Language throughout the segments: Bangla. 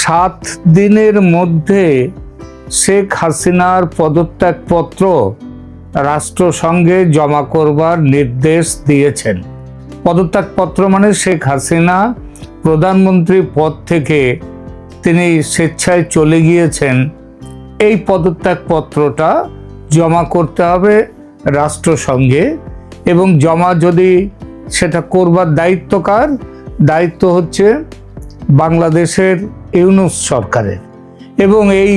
7 দিনের মধ্যে শেখ হাসিনার পদত্যাগপত্র রাষ্ট্রসংঘে জমা করবার নির্দেশ দিয়েছেন। পদত্যাগপত্র মানে শেখ হাসিনা প্রধানমন্ত্রী পদ থেকে তিনি স্বেচ্ছায় চলে গিয়েছেন। এই পদত্যাগপত্রটা জমা করতে হবে রাষ্ট্রসংঘে, এবং জমা যদি সেটা করবার দায়িত্ব কার? দায়িত্ব হচ্ছে বাংলাদেশের ইউনূস সরকারের। এবং এই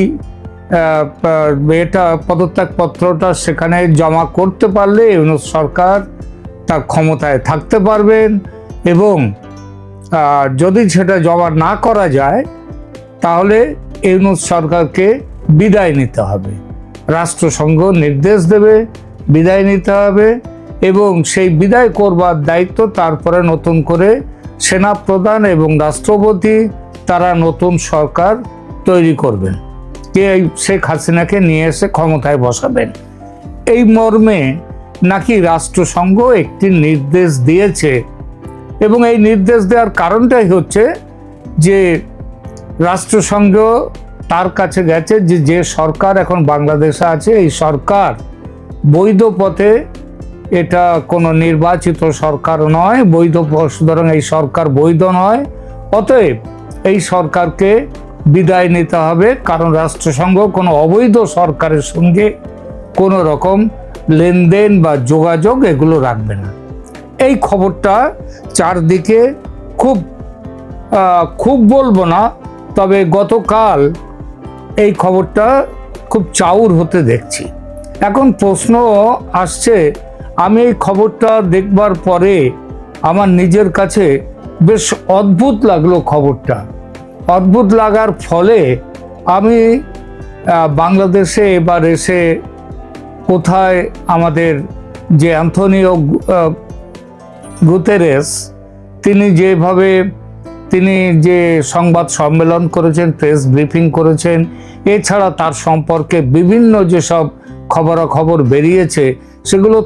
পদত্যাগপত্রটা সেখানে জমা করতে পারলে ইউনূস সরকার তার ক্ষমতায় থাকতে পারবেন, এবং যদি সেটা জমা না করা যায় তাহলে ইউনূস সরকারকে বিদায় নিতে হবে। রাষ্ট্রসংঘ নির্দেশ দেবে, বিদায় নিতে হবে, এবং সেই বিদায় করবার দায়িত্ব তারপরে নতুন করে সেনাপ্রধান এবং রাষ্ট্রপতি তারা নতুন সরকার তৈরি করবেন, কে শেখ হাসিনাকে নিয়ে এসে ক্ষমতায় বসাবেন। এই মর্মে নাকি রাষ্ট্রসংঘ একটি নির্দেশ দিয়েছে, এবং এই নির্দেশ দেওয়ার কারণটাই হচ্ছে যে রাষ্ট্রসংঘ তার কাছে গেছে যে সরকার এখন বাংলাদেশে আছে এই সরকার বৈধ পথে, এটা কোনো নির্বাচিত সরকার নয়, সুতরাং এই সরকার বৈধ নয়। অতএব এই সরকারকে বিদায় নিতে হবে, কারণ রাষ্ট্রসংঘ কোনো অবৈধ সরকারের সঙ্গে কোনো রকম লেনদেন বা যোগাযোগ এগুলো রাখবে না। এই খবরটা চারদিকে খুব বলবো না, তবে গতকাল এই খবরটা খুব চাউর হতে দেখছি। এখন প্রশ্ন আসছে, আমি এই খবরটা দেখবার পরে আমার নিজের কাছে বেশ অদ্ভুত লাগলো। খবরটা অদ্ভুত লাগার ফলে আমি বাংলাদেশে এবার এসে কোথায় আমাদের যে অ্যান্থনিও গুতেরেস তিনি যে সংবাদ সম্মেলন করেছেন, প্রেস ব্রিফিং করেছেন, এছাড়া তার সম্পর্কে বিভিন্ন যেসব খবরাখবর বেরিয়েছে সেগুলো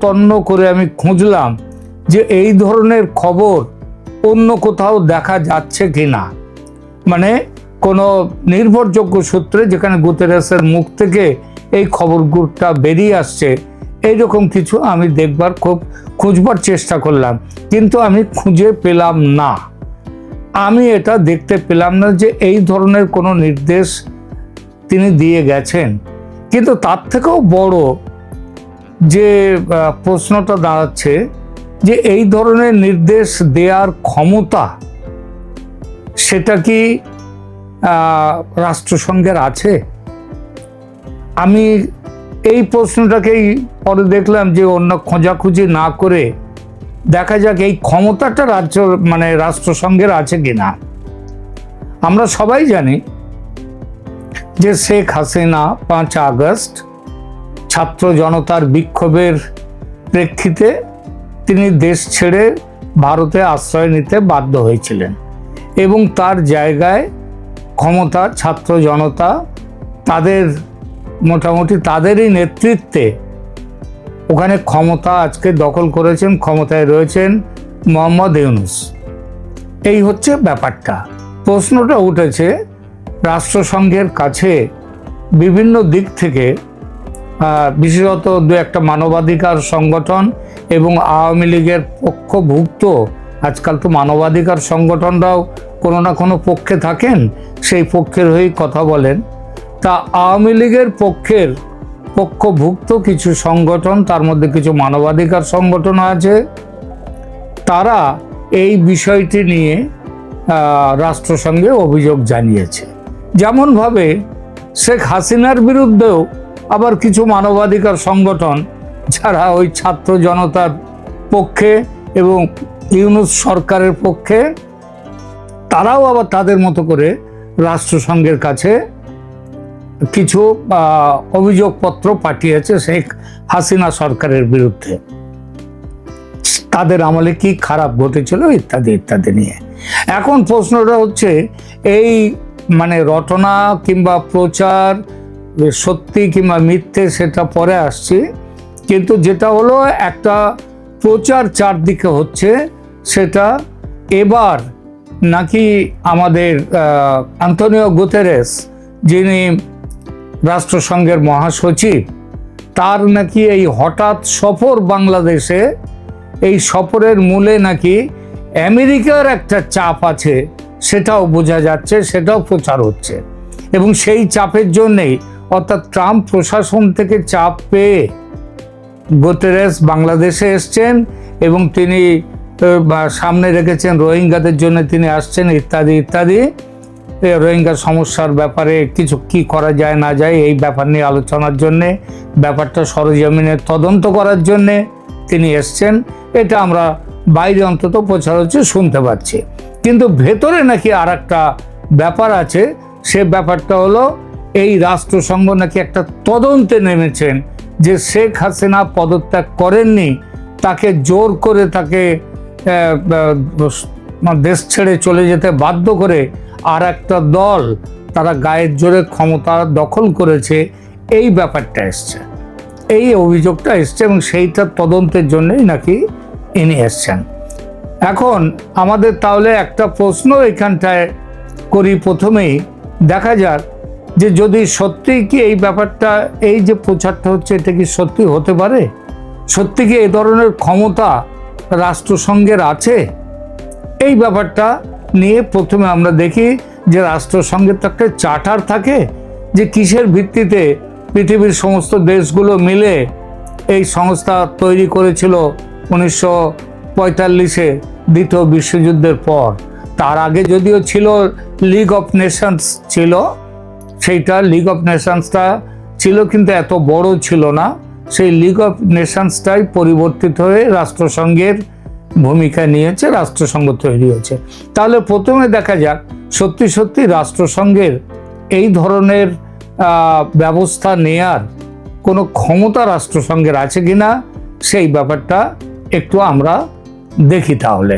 তন্ন করে আমি খুঁজলাম যে এই ধরনের খবর অন্য কোথাও দেখা যাচ্ছে কিনা, মানে কোনো নির্ভরযোগ্য সূত্রে যেখানে গুতেরেসের মুখ থেকে এই খবরগুলোটা বেরিয়ে আসছে, এইরকম কিছু আমি খুঁজবার চেষ্টা করলাম, কিন্তু আমি খুঁজে পেলাম না। আমি এটা দেখতে পেলাম না যে এই ধরনের কোনো নির্দেশ তিনি দিয়ে গেছেন। কিন্তু তার থেকেও বড় যে প্রশ্নটা দাঁড়াচ্ছে যে এই ধরনের নির্দেশ দেওয়ার ক্ষমতা সেটা কি রাষ্ট্রসংঘের আছে? আমি এই প্রশ্নটাকেই পরে দেখলাম যে অন্য খোঁজাখুঁজি না করে দেখা যাক এই ক্ষমতাটা রাষ্ট্রসংঘের আছে কিনা। আমরা সবাই জানি যে শেখ হাসিনা 5 আগস্ট ছাত্র জনতার বিক্ষোভের প্রেক্ষিতে তিনি দেশ ছেড়ে ভারতে আশ্রয় নিতে বাধ্য হয়েছিলেন, এবং তার জায়গায় ক্ষমতা ছাত্র জনতা মোটামুটি তাদেরই নেতৃত্বে ওখানে ক্ষমতা আজকে দখল করেছেন, ক্ষমতায় রয়েছেন মোহাম্মদ ইউনূস। এই হচ্ছে ব্যাপারটা। প্রশ্নটা উঠেছে রাষ্ট্রসংঘের কাছে বিভিন্ন দিক থেকে, বিশেষত 2-1টা মানবাধিকার সংগঠন এবং আওয়ামী লীগের পক্ষভুক্ত, আজকাল তো মানবাধিকার সংগঠনরাও কোনো না কোনো পক্ষে থাকেন, সেই পক্ষের হয়েই কথা বলেন। তা আওয়ামী লীগের পক্ষভুক্ত কিছু সংগঠন, তার মধ্যে কিছু মানবাধিকার সংগঠন আছে, তারা এই বিষয়টি নিয়ে রাষ্ট্রসংঘে অভিযোগ জানিয়েছে। যেমনভাবে শেখ হাসিনার বিরুদ্ধেও আবার কিছু মানবাধিকার সংগঠন যারা ওই ছাত্র জনতার পক্ষে এবং ইউনূস সরকারের পক্ষে, তারাও আবার তাদের মতো করে রাষ্ট্রসংঘের কাছে কিছু অভিযোগপত্র পাঠিয়েছে শেখ হাসিনা সরকারের বিরুদ্ধে, তাদের আমলে কি খারাপ ঘটেছিল ইত্যাদি ইত্যাদি নিয়ে। এখন প্রশ্নটা হচ্ছে এই রটনা কিংবা প্রচার সত্যি কিংবা মিথ্যে সেটা পরে আসছে, কিন্তু যেটা হলো একটা প্রচার চারদিকে হচ্ছে, সেটা এবার নাকি আমাদের আন্তোনিও গুতেরেস, যিনি রাষ্ট্রসংঘের মহাসচিব, তার নাকি এই হঠাৎ সফর বাংলাদেশে, এই সফরের মূলে নাকি আমেরিকার একটা চাপ আছে, সেটাও বোঝা যাচ্ছে, সেটাও প্রচার হচ্ছে। এবং সেই চাপের জন্যেই, অর্থাৎ ট্রাম্প প্রশাসন থেকে চাপ পেয়ে গুতেরেস বাংলাদেশে এসছেন এবং তিনি সামনে রেখেছেন রোহিঙ্গাদের জন্য তিনি আসছেন ইত্যাদি ইত্যাদি। রোহিঙ্গা সমস্যার ব্যাপারে কিছু কি করা যায় না যায় এই ব্যাপার নিয়ে আলোচনার জন্যে, ব্যাপারটা সরেজমিনে তদন্ত করার জন্যে তিনি এসছেন। এটা আমরা বাইরে অন্তত প্রচার হচ্ছে শুনতে পাচ্ছি, কিন্তু ভেতরে নাকি আর একটা ব্যাপার আছে। সে ব্যাপারটা হলো এই রাষ্ট্রসংঘ নাকি একটা তদন্তে নেমেছেন যে শেখ হাসিনা পদত্যাগ করেননি, তাকে জোর করে তাকে দেশ ছেড়ে চলে যেতে বাধ্য করে আর একটা দল তারা গায়ের জোরে ক্ষমতা দখল করেছে, এই ব্যাপারটা এসছে, এই অভিযোগটা এসছে এবং সেইটা তদন্তের জন্যই নাকি ইনি এসছেন। এখন আমাদের তাহলে একটা প্রশ্ন এখানটায় করি, প্রথমেই দেখা যাক যে যদি সত্যি কি এই ব্যাপারটা, এই যে প্রচারটা হচ্ছে, এটা কি সত্যি হতে পারে? সত্যি কি এই ধরনের ক্ষমতা রাষ্ট্রসংঘের আছে? এই ব্যাপারটা নিয়ে প্রথমে আমরা দেখি যে রাষ্ট্রসংঘের তো একটা চার্টার থাকে, যে কিসের ভিত্তিতে পৃথিবীর সমস্ত দেশগুলো মিলে এই সংস্থা তৈরি করেছিল 1945-এ দ্বিতীয় বিশ্বযুদ্ধের পর। তার আগে যদিও ছিল লিগ অফ নেশনস ছিল, সেইটা লিগ অফ নেশনসটা ছিল কিন্তু এত বড় ছিল না। সেই লিগ অফ নেশনসটাই পরিবর্তিত হয়ে রাষ্ট্রসংঘের ভূমিকা নিয়েছে, রাষ্ট্রসংঘ তৈরি হয়েছে। তাহলে প্রথমে দেখা যাক সত্যি সত্যি রাষ্ট্রসংঘের এই ধরনের ব্যবস্থা নেয়ার কোনো ক্ষমতা রাষ্ট্রসংঘের আছে কিনা, সেই ব্যাপারটা একটু আমরা দেখি। তাহলে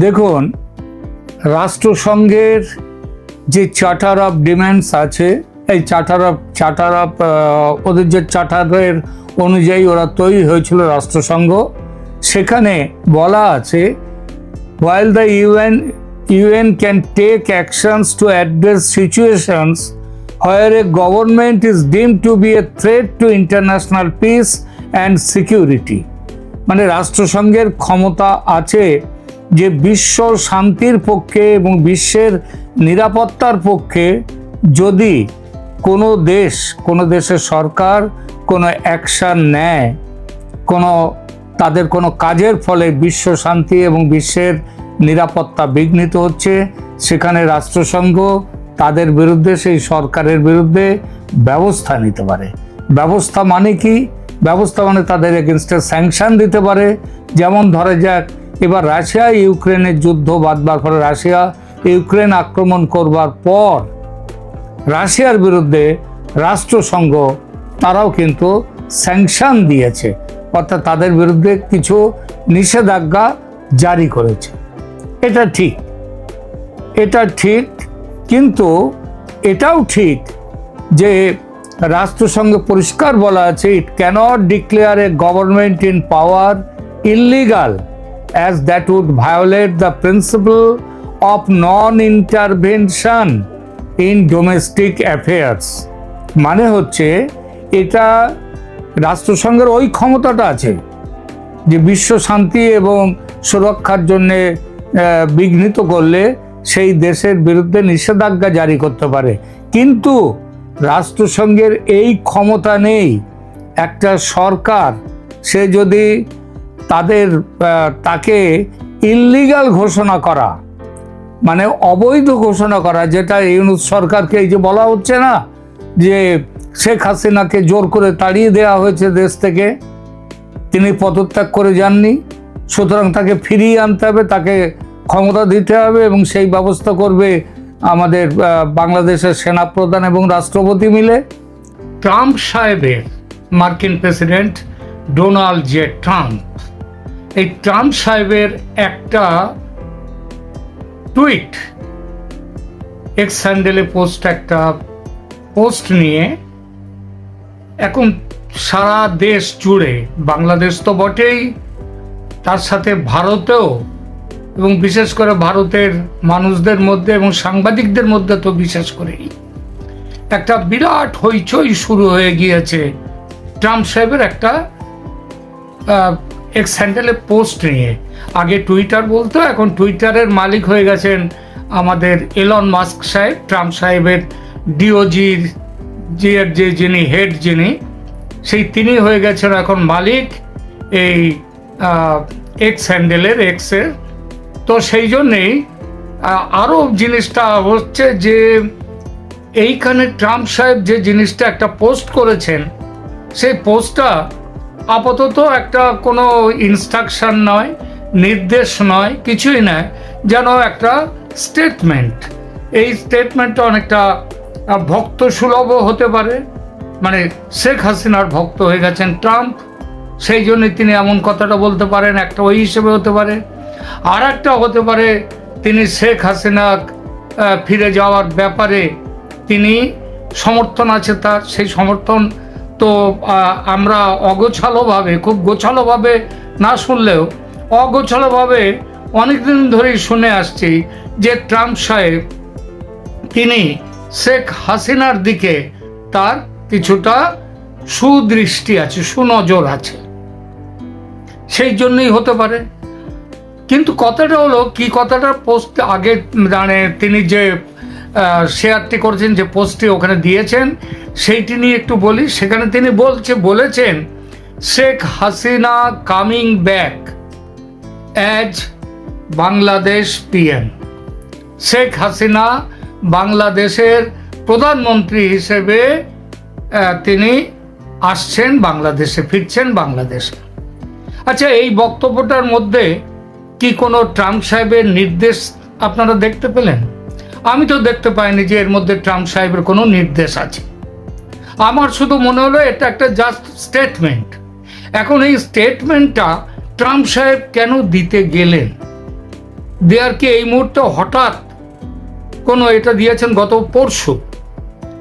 দেখুন, রাষ্ট্রসংঘের যে চার্টার অফ ডিমান্ডস আছে, এই চার্টার অফ ওদের যে চার্টারের অনুযায়ী ওরা তৈরি হয়েছিল রাষ্ট্রসংঘ, সেখানে বলা আছে while the UN can take actions to address situations where a government is deemed to be a threat to international peace and security, মানে রাষ্ট্রসংঘের ক্ষমতা আছে যে বিশ্ব শান্তির পক্ষে এবং বিশ্বের নিরাপত্তার পক্ষে যদি কোনো দেশের সরকার কোনো অ্যাকশান নেয়, তাদের কোনো কাজের ফলে বিশ্ব শান্তি এবং বিশ্বের নিরাপত্তা বিঘ্নিত হচ্ছে, সেখানে রাষ্ট্রসংঘ তাদের বিরুদ্ধে, সেই সরকারের বিরুদ্ধে ব্যবস্থা নিতে পারে। ব্যবস্থা মানে কি? ব্যবস্থা মানে তাদের এগেনস্টে স্যাংশন দিতে পারে। যেমন ধরা যাক, এবার রাশিয়া ইউক্রেনের যুদ্ধ বাঁধবার পরে, রাশিয়া ইউক্রেন আক্রমণ করবার পর রাশিয়ার বিরুদ্ধে রাষ্ট্রসংঘ তারাও কিন্তু স্যাংশন দিয়েছে, অর্থাৎ তাদের বিরুদ্ধে কিছু নিষেধাজ্ঞা জারি করেছে। এটা ঠিক, কিন্তু এটাও ঠিক যে রাষ্ট্রসংঘে পরিষ্কার বলা আছে, it cannot declare a government in power illegal as that would violate the principle of non-intervention in domestic affairs। মানে হচ্ছে এটা রাষ্ট্রসংঘের ওই ক্ষমতাটা আছে যে বিশ্ব শান্তি এবং সুরক্ষার জন্যে বিঘ্নিত করলে সেই দেশের বিরুদ্ধে নিষেধাজ্ঞা জারি করতে পারে, কিন্তু রাষ্ট্রসংঘের এই ক্ষমতা নেই। একটা সরকার সে যদি তাকে ইললিগাল ঘোষণা করা, মানে অবৈধ ঘোষণা করা, যেটা ইউনূস সরকারকে এই যে বলা হচ্ছে না যে শেখ হাসিনাকে জোর করে তাড়িয়ে দেওয়া হয়েছে দেশ থেকে, তিনি পদত্যাগ করে যাননি, সুতরাং তাকে ফিরিয়ে আনতে হবে, তাকে ক্ষমতা দিতে হবে এবং সেই ব্যবস্থা করবে আমাদের বাংলাদেশের সেনাপ্রধান এবং রাষ্ট্রপতি মিলে। ট্রাম্প সাহেবের, মার্কিন প্রেসিডেন্ট ডোনাল্ড জে ট্রাম্প, এই ট্রাম্প সাহেবের একটা টুইট, এক্স হ্যান্ডেলে একটা পোস্ট নিয়ে এখন সারা দেশ জুড়ে, বাংলাদেশ তো বটেই, তার সাথে ভারতেও, এবং বিশেষ করে ভারতের মানুষদের মধ্যে এবং সাংবাদিকদের মধ্যে তো বিশেষ করেই একটা বিরাট হইচই শুরু হয়ে গিয়েছে ট্রাম্প সাহেবের একটা এক্স হ্যান্ডেলে পোস্ট নিয়ে। আগে টুইটার বলতো, এখন টুইটারের মালিক হয়ে গেছেন আমাদের এলন মাস্ক সাহেব। ট্রাম্প সাহেবের ডিওজির যে যিনি হেড, তিনি হয়ে গেছেন এখন মালিক এই এক্স হ্যান্ডেলের, এক্সের। তো সেই জন্যেই আরও জিনিসটা হচ্ছে যে এইখানে ট্রাম্প সাহেব যে জিনিসটা একটা পোস্ট করেছেন, সেই পোস্টটা আপাতত একটা কোনো ইনস্ট্রাকশন নয়, নির্দেশ নয়, কিছুই নয়, যেন একটা স্টেটমেন্ট। এই স্টেটমেন্টটা অনেকটা ভক্ত সুলভও হতে পারে, মানে শেখ হাসিনার ভক্ত হয়ে গেছেন ট্রাম্প, সেই জন্যই তিনি এমন কথাটা বলতে পারেন, একটা ওই হিসেবে হতে পারে। আর একটা হতে পারে তিনি শেখ হাসিনা ফিরে যাওয়ার ব্যাপারে তিনি সমর্থন আছে তার, সেই সমর্থন তো আমরা অগোছালোভাবে, খুব গোছালোভাবে না শুনলেও অগোছালোভাবে অনেকদিন ধরেই শুনে আসছি যে ট্রাম্প সাহেব তিনি শেখ হাসিনার দিকে তার কিছুটা সুদৃষ্টি আছে, সুনজর আছে, সেই জন্যই হতে পারে। কিন্তু কথাটা হলো কি, কথাটা পোস্ট আগে মানে তিনি যে শেয়ারটি করেছেন, যে পোস্টটি ওখানে দিয়েছেন, সেইটি নিয়ে একটু বলি। সেখানে তিনি বলেছেন Sheikh Hasina coming back as Bangladesh PM. Sheikh Hasina বাংলাদেশের প্রধানমন্ত্রী হিসেবে তিনি আসছেন বাংলাদেশে, ফিরছেন বাংলাদেশে। আচ্ছা, এই বক্তব্যটার মধ্যে কি কোনো ট্রাম্প সাহেবের নির্দেশ আপনারা দেখতে পেলেন? আমি তো দেখতে পাইনি যে এর মধ্যে ট্রাম্প সাহেবের কোনো নির্দেশ আছে। আমার শুধু মনে হলো এটা একটা জাস্ট স্টেটমেন্ট। এখন এই স্টেটমেন্টটা ট্রাম্প সাহেব কেন দিতে গেলেন? দেয়ার কি এই মুহূর্তে হঠাৎ কোনো, এটা দিয়েছেন গত পরশু,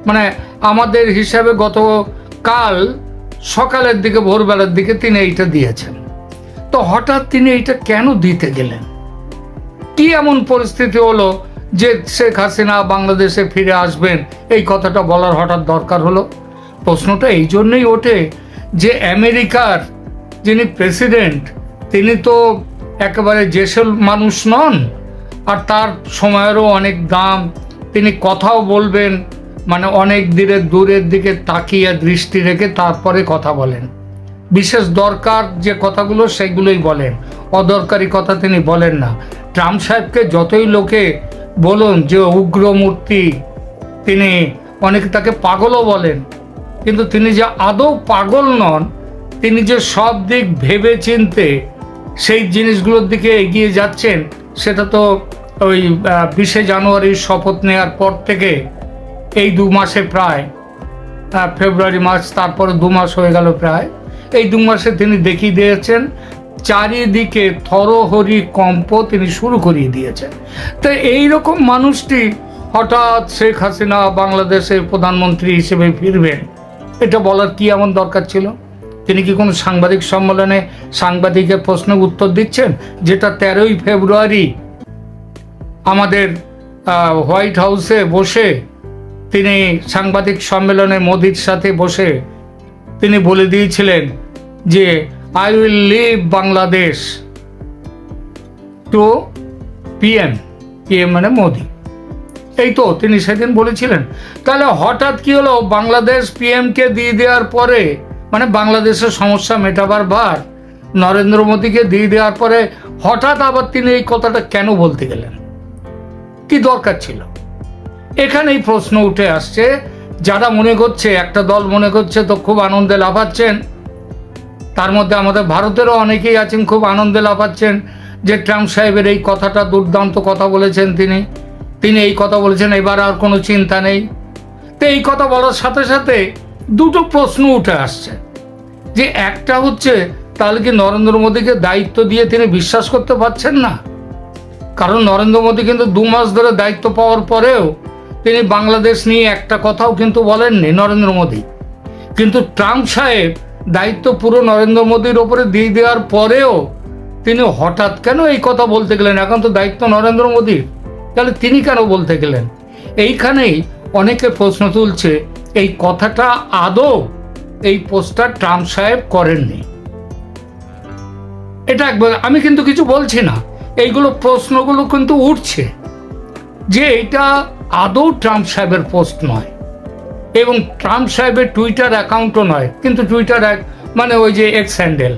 মানে আমাদের হিসাবে গতকাল সকালের দিকে, ভোরবেলার দিকে তিনি এইটা দিয়েছেন। তো হঠাৎ তিনি এইটা কেন দিতে গেলেন? কি এমন পরিস্থিতি হলো যে শেখ হাসিনা বাংলাদেশে ফিরে আসবেন, এই কথাটা বলার হঠাৎ দরকার হলো? প্রশ্নটা এই জন্যই ওঠে যে আমেরিকার যিনি প্রেসিডেন্ট, তিনি তো একেবারে জেসেল মানুষ নন, আর তার সময়েরও অনেক দাম। তিনি কথাও বলবেন, মানে অনেক দূরের দিকে তাকিয়ে দৃষ্টি রেখে তারপরে কথা বলেন। বিশেষ দরকার যে কথাগুলো সেগুলোই বলেন, অদরকারি কথা তিনি বলেন না। ট্রাম্প সাহেবকে যতই লোকে বলুন যে উগ্রমূর্তি, তিনি অনেকে তাকে পাগলও বলেন, কিন্তু তিনি যে আদৌ পাগল নন, তিনি যে সব দিক ভেবে চিনতে সেই জিনিসগুলোর দিকে এগিয়ে যাচ্ছেন, সেটা তো ওই 20শে জানুয়ারির শপথ নেওয়ার পর থেকে এই 2 মাসে, প্রায় ফেব্রুয়ারি মার্চ, তারপরে 2 মাস হয়ে গেল প্রায়, এই 2 মাসে তিনি দেখিয়ে দিয়েছেন চারিদিকে থরহরি কম্প তিনি শুরু করিয়ে দিয়েছেন। তো এইরকম মানুষটি হঠাৎ শেখ হাসিনা বাংলাদেশের প্রধানমন্ত্রী হিসেবে ফিরবেন, এটা বলার কি এমন দরকার ছিল? তিনি কি কোনো সাংবাদিক সম্মেলনে সাংবাদিকের প্রশ্নের উত্তর দিচ্ছেন, যেটা 13ই ফেব্রুয়ারি আমাদের হোয়াইট হাউসে বসে তিনি সাংবাদিক সম্মেলনে মোদির সাথে বসে তিনি বলে দিয়েছিলেন যে I will leave Bangladesh to PM, PM মানে মোদি। এই তো তিনি সেদিন বলেছিলেন। তাহলে হঠাৎ কি হলো, বাংলাদেশ পিএমকে দিয়ে দেওয়ার পরে, মানে বাংলাদেশের সমস্যা মেটাবার ভার নরেন্দ্র মোদীকে দিয়ে দেওয়ার পরে হঠাৎ আবার তিনি এই কথাটা কেন বলতে গেলেন? কি দরকার ছিল? এখানেই প্রশ্ন উঠে আসছে। যারা মনে করছে, একটা দল মনে করছে তো খুব আনন্দে লাফাচ্ছেন, তার মধ্যে আমাদের ভারতেরও অনেকেই আছেন খুব আনন্দে লাফাচ্ছেন যে ট্রাম্প সাহেবের এই কথাটা দুর্দান্ত কথা বলেছেন, তিনি এই কথা বলেছেন, এবার আর কোনো চিন্তা নেই। তো এই কথা বলার সাথে সাথে দুটো প্রশ্ন উঠে আসছে, যে একটা হচ্ছে তাহলে কি নরেন্দ্র মোদীকে দায়িত্ব দিয়ে তিনি বিশ্বাস করতে পারছেন না? কারণ নরেন্দ্র মোদী কিন্তু 2 মাস ধরে দায়িত্ব পাওয়ার পরেও তিনি বাংলাদেশ নিয়ে একটা কথাও কিন্তু বলেননি নরেন্দ্র মোদী। কিন্তু ট্রাম্প সাহেব দায়িত্ব পুরো নরেন্দ্র মোদীর ওপরে দিয়ে দেওয়ার পরেও তিনি হঠাৎ কেন এই কথা বলতে গেলেন? এখন তো দায়িত্ব নরেন্দ্র মোদীর, তাহলে তিনি কেন বলতে গেলেন? এইখানেই অনেকে প্রশ্ন তুলছে এই কথাটা আদৌ এই পোস্টটা ট্রাম্প সাহেব করেননি। এটা একবার আমি কিন্তু কিছু বলছি না, এইগুলো প্রশ্নগুলো কিন্তু উঠছে যে এটা আদৌ ট্রাম্প সাহেবের পোস্ট নয় এবং ট্রাম্প সাহেবের টুইটার অ্যাকাউন্টও নয়, কিন্তু টুইটার মানে ওই যে এক্স হ্যান্ডেল